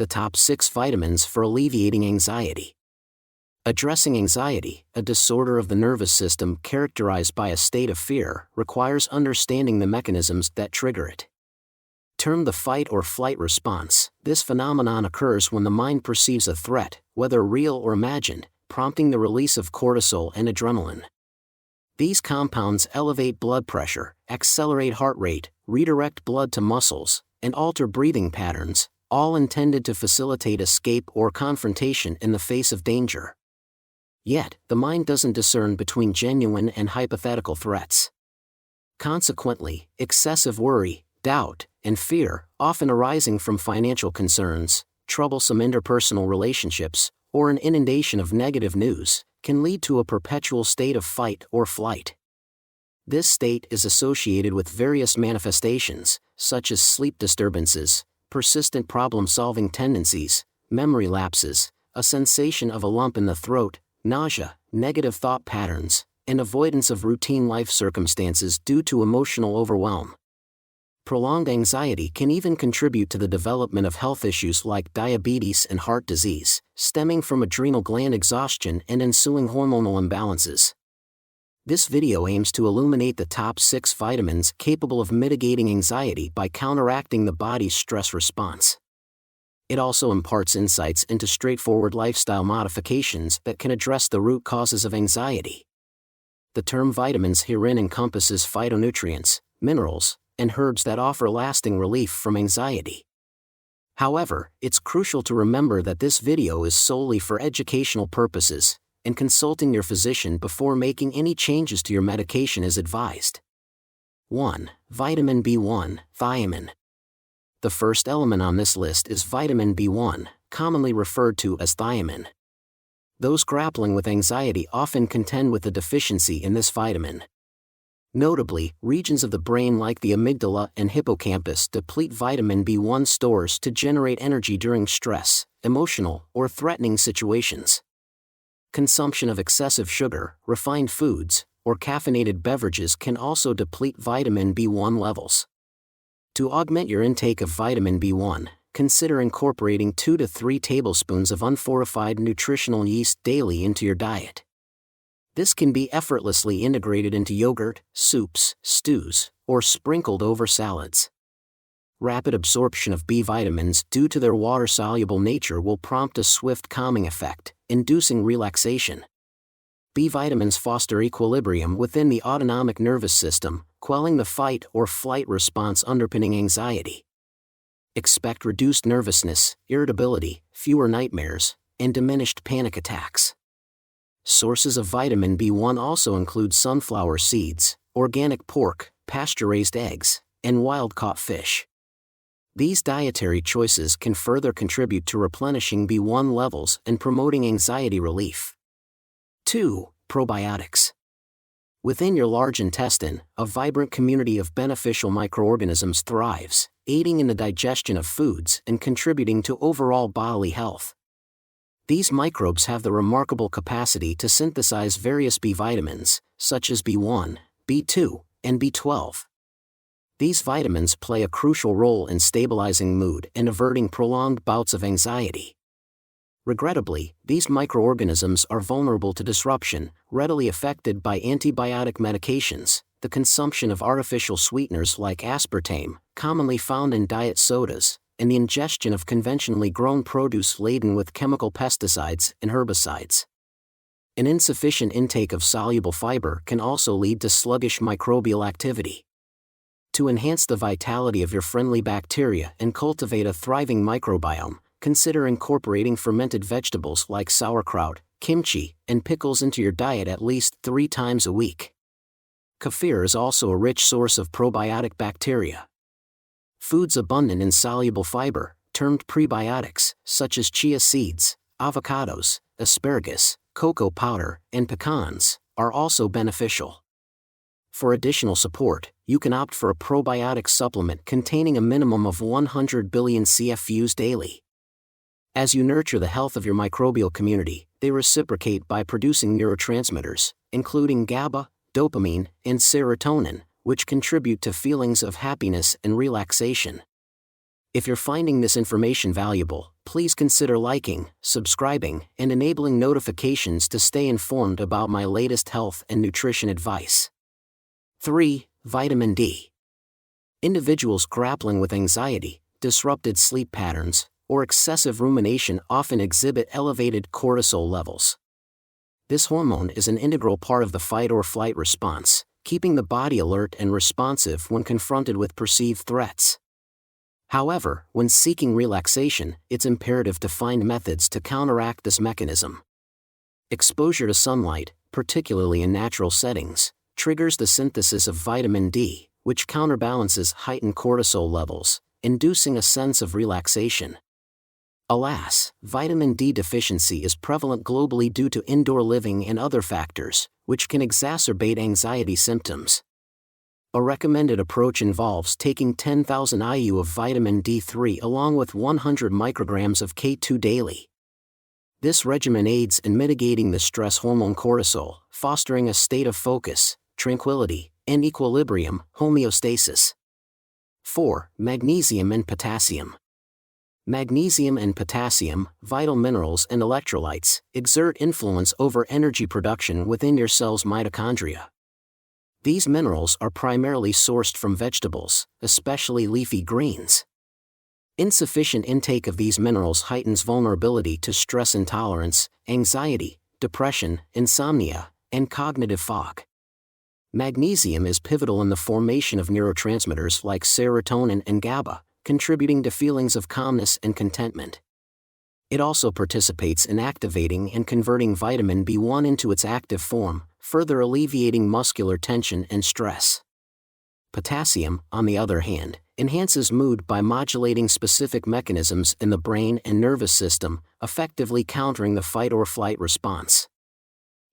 The top 6 vitamins for alleviating anxiety. Addressing anxiety, a disorder of the nervous system characterized by a state of fear, requires understanding the mechanisms that trigger it. Termed the fight or flight response, this phenomenon occurs when the mind perceives a threat, whether real or imagined, prompting the release of cortisol and adrenaline. These compounds elevate blood pressure, accelerate heart rate, redirect blood to muscles, and alter breathing patterns, all intended to facilitate escape or confrontation in the face of danger. Yet, the mind doesn't discern between genuine and hypothetical threats. Consequently, excessive worry, doubt, and fear, often arising from financial concerns, troublesome interpersonal relationships, or an inundation of negative news, can lead to a perpetual state of fight or flight. This state is associated with various manifestations, such as sleep disturbances, persistent problem-solving tendencies, memory lapses, a sensation of a lump in the throat, nausea, negative thought patterns, and avoidance of routine life circumstances due to emotional overwhelm. Prolonged anxiety can even contribute to the development of health issues like diabetes and heart disease, stemming from adrenal gland exhaustion and ensuing hormonal imbalances. This video aims to illuminate the top 6 vitamins capable of mitigating anxiety by counteracting the body's stress response. It also imparts insights into straightforward lifestyle modifications that can address the root causes of anxiety. The term vitamins herein encompasses phytonutrients, minerals, and herbs that offer lasting relief from anxiety. However, it's crucial to remember that this video is solely for educational purposes, and consulting your physician before making any changes to your medication is advised. 1. Vitamin B1, thiamine. The first element on this list is vitamin B1, commonly referred to as thiamine. Those grappling with anxiety often contend with a deficiency in this vitamin. Notably, regions of the brain like the amygdala and hippocampus deplete vitamin B1 stores to generate energy during stress, emotional, or threatening situations. Consumption of excessive sugar, refined foods, or caffeinated beverages can also deplete vitamin B1 levels. To augment your intake of vitamin B1, consider incorporating 2 to 3 tablespoons of unfortified nutritional yeast daily into your diet. This can be effortlessly integrated into yogurt, soups, stews, or sprinkled over salads. Rapid absorption of B vitamins due to their water-soluble nature will prompt a swift calming effect, inducing relaxation. B vitamins foster equilibrium within the autonomic nervous system, quelling the fight or flight response underpinning anxiety. Expect reduced nervousness, irritability, fewer nightmares, and diminished panic attacks. Sources of vitamin B1 also include sunflower seeds, organic pork, pasture-raised eggs, and wild-caught fish. These dietary choices can further contribute to replenishing B1 levels and promoting anxiety relief. 2. Probiotics. Within your large intestine, a vibrant community of beneficial microorganisms thrives, aiding in the digestion of foods and contributing to overall bodily health. These microbes have the remarkable capacity to synthesize various B vitamins, such as B1, B2, and B12. These vitamins play a crucial role in stabilizing mood and averting prolonged bouts of anxiety. Regrettably, these microorganisms are vulnerable to disruption, readily affected by antibiotic medications, the consumption of artificial sweeteners like aspartame, commonly found in diet sodas, and the ingestion of conventionally grown produce laden with chemical pesticides and herbicides. An insufficient intake of soluble fiber can also lead to sluggish microbial activity. To enhance the vitality of your friendly bacteria and cultivate a thriving microbiome, consider incorporating fermented vegetables like sauerkraut, kimchi, and pickles into your diet at least 3 times a week. Kefir is also a rich source of probiotic bacteria. Foods abundant in soluble fiber, termed prebiotics, such as chia seeds, avocados, asparagus, cocoa powder, and pecans, are also beneficial. For additional support, you can opt for a probiotic supplement containing a minimum of 100 billion CFUs daily. As you nurture the health of your microbial community, they reciprocate by producing neurotransmitters, including GABA, dopamine, and serotonin, which contribute to feelings of happiness and relaxation. If you're finding this information valuable, please consider liking, subscribing, and enabling notifications to stay informed about my latest health and nutrition advice. 3. Vitamin D. Individuals grappling with anxiety, disrupted sleep patterns, or excessive rumination often exhibit elevated cortisol levels. This hormone is an integral part of the fight-or-flight response, keeping the body alert and responsive when confronted with perceived threats. However, when seeking relaxation, it's imperative to find methods to counteract this mechanism. Exposure to sunlight, particularly in natural settings, triggers the synthesis of vitamin D, which counterbalances heightened cortisol levels, inducing a sense of relaxation. Alas, vitamin D deficiency is prevalent globally due to indoor living and other factors, which can exacerbate anxiety symptoms. A recommended approach involves taking 10,000 IU of vitamin D3 along with 100 micrograms of K2 daily. This regimen aids in mitigating the stress hormone cortisol, fostering a state of focus, tranquility, and equilibrium, homeostasis. 4. Magnesium and potassium. Magnesium and potassium, vital minerals and electrolytes, exert influence over energy production within your cell's mitochondria. These minerals are primarily sourced from vegetables, especially leafy greens. Insufficient intake of these minerals heightens vulnerability to stress intolerance, anxiety, depression, insomnia, and cognitive fog. Magnesium is pivotal in the formation of neurotransmitters like serotonin and GABA, contributing to feelings of calmness and contentment. It also participates in activating and converting vitamin B1 into its active form, further alleviating muscular tension and stress. Potassium, on the other hand, enhances mood by modulating specific mechanisms in the brain and nervous system, effectively countering the fight-or-flight response.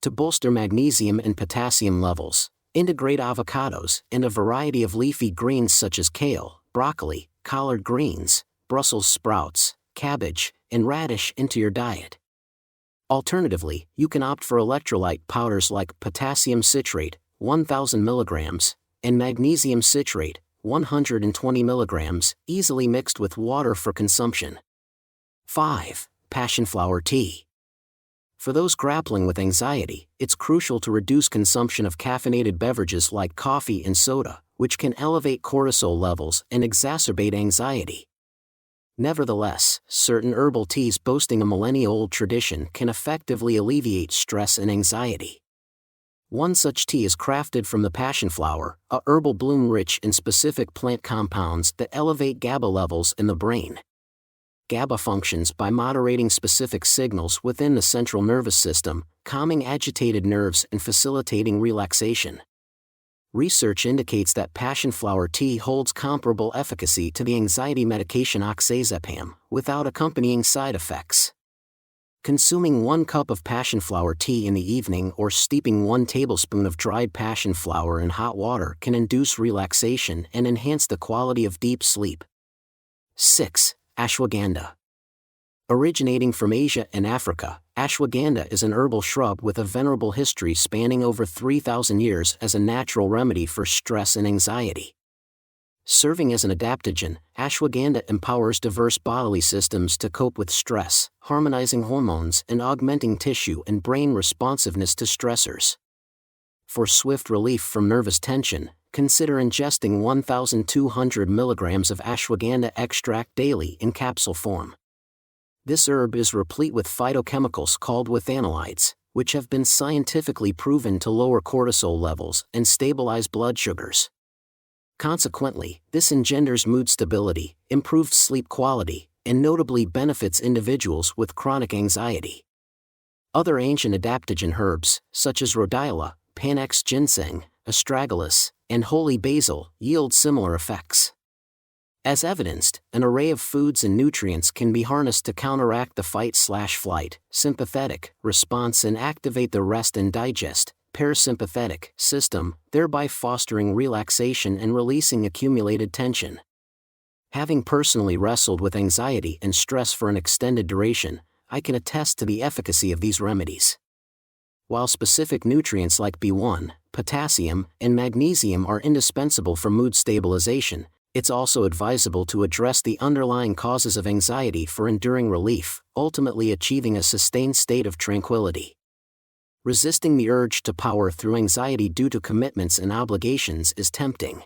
To bolster magnesium and potassium levels, integrate avocados and a variety of leafy greens such as kale, broccoli, collard greens, Brussels sprouts, cabbage, and radish into your diet. Alternatively, you can opt for electrolyte powders like potassium citrate, 1000 mg, and magnesium citrate, 120 mg, easily mixed with water for consumption. 5. Passionflower Tea. For those grappling with anxiety, it's crucial to reduce consumption of caffeinated beverages like coffee and soda, which can elevate cortisol levels and exacerbate anxiety. Nevertheless, certain herbal teas boasting a millennia-old tradition can effectively alleviate stress and anxiety. One such tea is crafted from the passionflower, a herbal bloom rich in specific plant compounds that elevate GABA levels in the brain. GABA functions by moderating specific signals within the central nervous system, calming agitated nerves and facilitating relaxation. Research indicates that passionflower tea holds comparable efficacy to the anxiety medication oxazepam, without accompanying side effects. Consuming 1 cup of passionflower tea in the evening or steeping 1 tablespoon of dried passionflower in hot water can induce relaxation and enhance the quality of deep sleep. 6. Ashwagandha. Originating from Asia and Africa, ashwagandha is an herbal shrub with a venerable history spanning over 3,000 years as a natural remedy for stress and anxiety. Serving as an adaptogen, ashwagandha empowers diverse bodily systems to cope with stress, harmonizing hormones and augmenting tissue and brain responsiveness to stressors. For swift relief from nervous tension, consider ingesting 1,200 mg of ashwagandha extract daily in capsule form. This herb is replete with phytochemicals called withanolides, which have been scientifically proven to lower cortisol levels and stabilize blood sugars. Consequently, this engenders mood stability, improved sleep quality, and notably benefits individuals with chronic anxiety. Other ancient adaptogen herbs, such as rhodiola, Panax ginseng, astragalus, and holy basil, yield similar effects. As evidenced, an array of foods and nutrients can be harnessed to counteract the fight/flight, sympathetic, response and activate the rest and digest, parasympathetic, system, thereby fostering relaxation and releasing accumulated tension. Having personally wrestled with anxiety and stress for an extended duration, I can attest to the efficacy of these remedies. While specific nutrients like B1, potassium, and magnesium are indispensable for mood stabilization, It's also advisable to address the underlying causes of anxiety for enduring relief, ultimately achieving a sustained state of tranquility. Resisting the urge to power through anxiety due to commitments and obligations is tempting.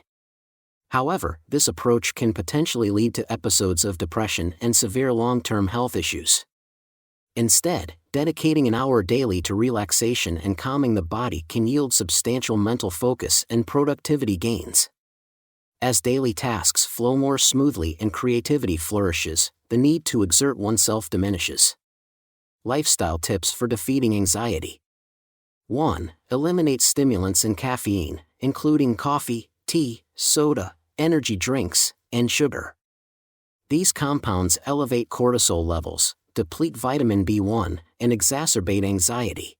However, this approach can potentially lead to episodes of depression and severe long-term health issues. Instead, dedicating an hour daily to relaxation and calming the body can yield substantial mental focus and productivity gains. As daily tasks flow more smoothly and creativity flourishes, the need to exert oneself diminishes. Lifestyle tips for defeating anxiety. 1. Eliminate stimulants and caffeine, including coffee, tea, soda, energy drinks, and sugar. These compounds elevate cortisol levels, deplete vitamin B1, and exacerbate anxiety.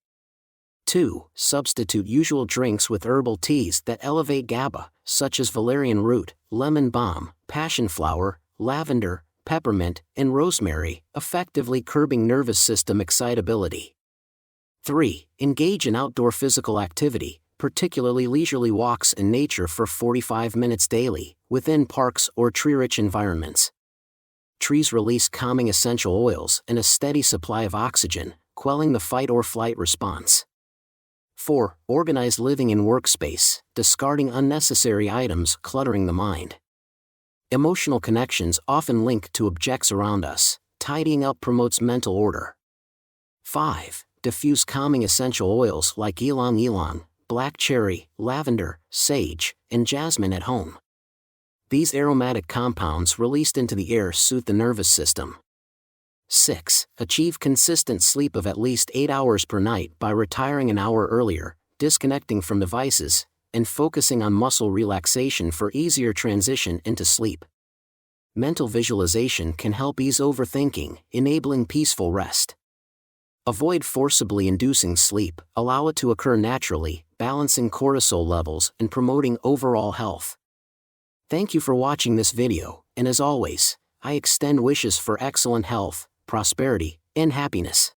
2. Substitute usual drinks with herbal teas that elevate GABA, such as valerian root, lemon balm, passionflower, lavender, peppermint, and rosemary, effectively curbing nervous system excitability. 3. Engage in outdoor physical activity, particularly leisurely walks in nature for 45 minutes daily, within parks or tree-rich environments. Trees release calming essential oils and a steady supply of oxygen, quelling the fight-or-flight response. 4. Organize living in workspace, discarding unnecessary items cluttering the mind. Emotional connections often link to objects around us. Tidying up promotes mental order. 5. Diffuse calming essential oils like ylang ylang, black cherry, lavender, sage, and jasmine at home. These aromatic compounds released into the air soothe the nervous system. 6. Achieve consistent sleep of at least 8 hours per night by retiring an hour earlier, disconnecting from devices, and focusing on muscle relaxation for easier transition into sleep. Mental visualization can help ease overthinking, enabling peaceful rest. Avoid forcibly inducing sleep, allow it to occur naturally, balancing cortisol levels and promoting overall health. Thank you for watching this video, and as always, I extend wishes for excellent health, prosperity, and happiness.